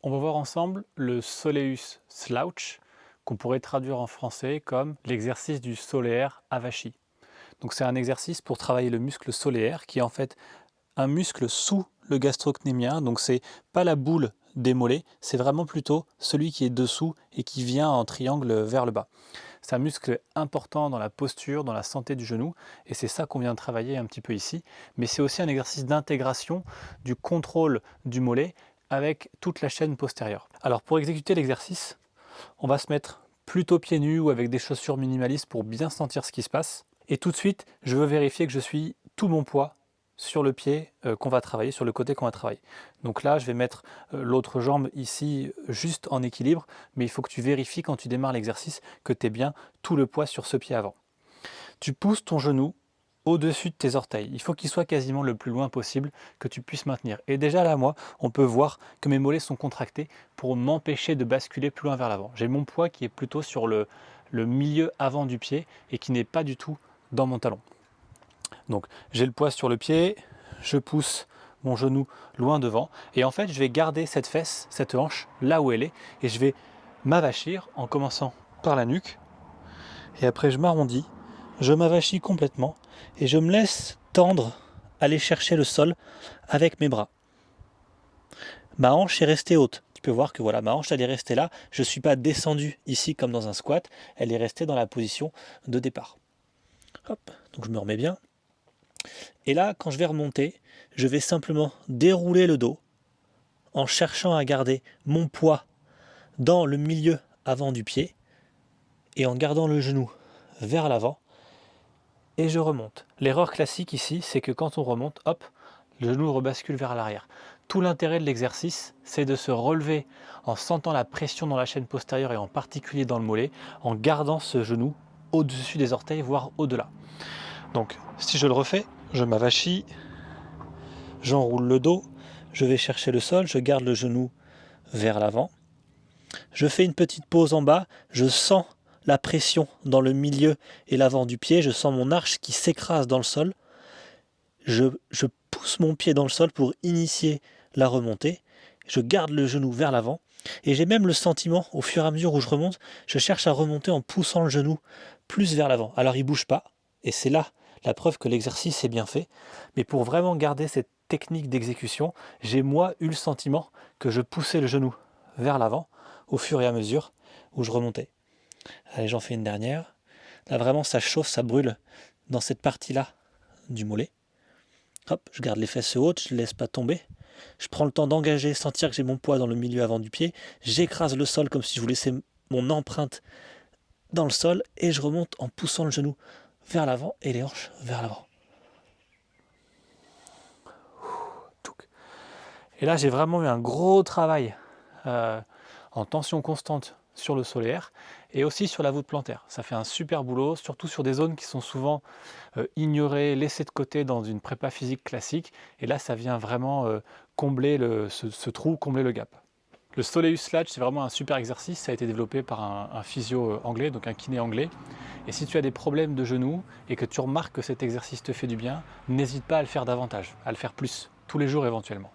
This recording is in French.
On va voir ensemble le soleus slouch, qu'on pourrait traduire en français comme l'exercice du solaire avachi. Donc c'est un exercice pour travailler le muscle solaire qui est en fait un muscle sous le gastrocnémien, donc c'est pas la boule des mollets, c'est vraiment plutôt celui qui est dessous et qui vient en triangle vers le bas. C'est un muscle important dans la posture, dans la santé du genou, et c'est ça qu'on vient de travailler un petit peu ici. Mais c'est aussi un exercice d'intégration du contrôle du mollet avec toute la chaîne postérieure. Alors pour exécuter l'exercice, on va se mettre plutôt pieds nus ou avec des chaussures minimalistes pour bien sentir ce qui se passe. Et tout de suite, je veux vérifier que je suis tout mon poids sur le pied qu'on va travailler, sur le côté qu'on va travailler. Donc là, je vais mettre l'autre jambe ici juste en équilibre, mais il faut que tu vérifies quand tu démarres l'exercice que tu aies bien tout le poids sur ce pied avant. Tu pousses ton genou au-dessus de tes orteils. Il faut qu'il soit quasiment le plus loin possible que tu puisses maintenir. Et déjà là, moi, on peut voir que mes mollets sont contractés pour m'empêcher de basculer plus loin vers l'avant. J'ai mon poids qui est plutôt sur le milieu avant du pied et qui n'est pas du tout dans mon talon. Donc j'ai le poids sur le pied, je pousse mon genou loin devant et en fait je vais garder cette fesse, cette hanche là où elle est et je vais m'avachir en commençant par la nuque et après je m'arrondis, je m'avachis complètement et je me laisse tendre, aller chercher le sol avec mes bras. Ma hanche est restée haute. Tu peux voir que voilà, ma hanche elle est restée là, je ne suis pas descendu ici comme dans un squat, elle est restée dans la position de départ. Hop, donc je me remets bien. Et là, quand je vais remonter, je vais simplement dérouler le dos en cherchant à garder mon poids dans le milieu avant du pied et en gardant le genou vers l'avant et je remonte. L'erreur classique ici, c'est que quand on remonte, hop, le genou rebascule vers l'arrière. Tout l'intérêt de l'exercice, c'est de se relever en sentant la pression dans la chaîne postérieure et en particulier dans le mollet, en gardant ce genou au-dessus des orteils, voire au-delà. Donc, si je le refais, je m'avachis, j'enroule le dos, je vais chercher le sol, je garde le genou vers l'avant. Je fais une petite pause en bas, je sens la pression dans le milieu et l'avant du pied, je sens mon arche qui s'écrase dans le sol. Je pousse mon pied dans le sol pour initier la remontée. Je garde le genou vers l'avant. Et j'ai même le sentiment, au fur et à mesure où je remonte, je cherche à remonter en poussant le genou plus vers l'avant. Alors il ne bouge pas, et c'est là la preuve que l'exercice est bien fait. Mais pour vraiment garder cette technique d'exécution, j'ai moi eu le sentiment que je poussais le genou vers l'avant au fur et à mesure où je remontais. Allez, j'en fais une dernière. Là vraiment ça chauffe, ça brûle dans cette partie-là du mollet. Hop, je garde les fesses hautes, je ne laisse pas tomber. Je prends le temps d'engager, sentir que j'ai mon poids dans le milieu avant du pied. J'écrase le sol comme si je vous laissais mon empreinte dans le sol et je remonte en poussant le genou vers l'avant et les hanches vers l'avant. Et là, j'ai vraiment eu un gros travail en tension constante sur le solaire et aussi sur la voûte plantaire. Ça fait un super boulot, surtout sur des zones qui sont souvent ignorées, laissées de côté dans une prépa physique classique. Et là, ça vient vraiment combler ce trou, combler le gap. Le soleus slouch, c'est vraiment un super exercice. Ça a été développé par un physio anglais, donc un kiné anglais. Et si tu as des problèmes de genoux et que tu remarques que cet exercice te fait du bien, n'hésite pas à le faire davantage, à le faire plus, tous les jours éventuellement.